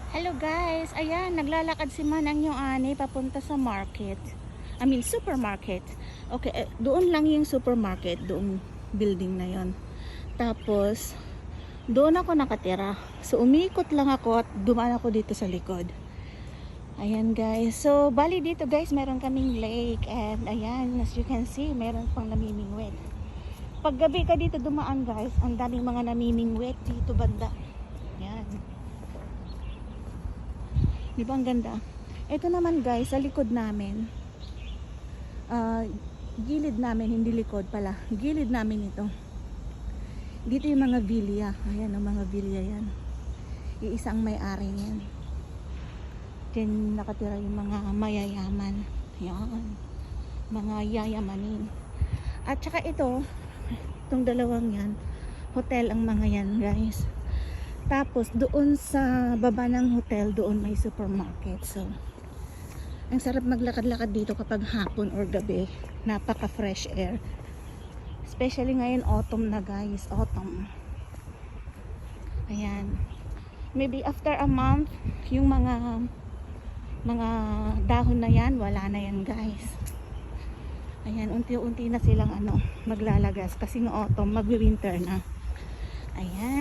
Hello guys, ayan, naglalakad si Manang yung ani papunta sa market. Supermarket. Okay, doon lang yung supermarket, doong building na yon. Tapos, doon ako nakatira. So, umikot lang ako at dumaan ako dito sa likod. Ayan guys. So, bali dito guys, meron kaming lake. And ayan, as you can see, meron pang namimingwit. Pag gabi ka dito dumaan guys, ang daming mga namimingwit dito banda. Ayan. Di ba ang ganda? Ito naman guys, sa likod namin, gilid namin, hindi likod pala, gilid namin ito. Dito yung mga vilya. Ayan ang mga vilya yan. Iisang may-ari yan. Diyan nakatira yung mga mayayaman. Yan. Mga yayamanin. At saka ito, itong dalawang yan, hotel ang mga yan guys. Tapos doon sa baba ng hotel, doon may supermarket. So, ang sarap maglakad-lakad dito kapag hapon or gabi. Napaka fresh air. Especially ngayon autumn na guys, autumn. Ayan. Maybe after a month, yung mga dahon na yan, wala na yan guys. Ayan, unti-unti na silang maglalagas kasi ng autumn, magwi-winter na. Ayan.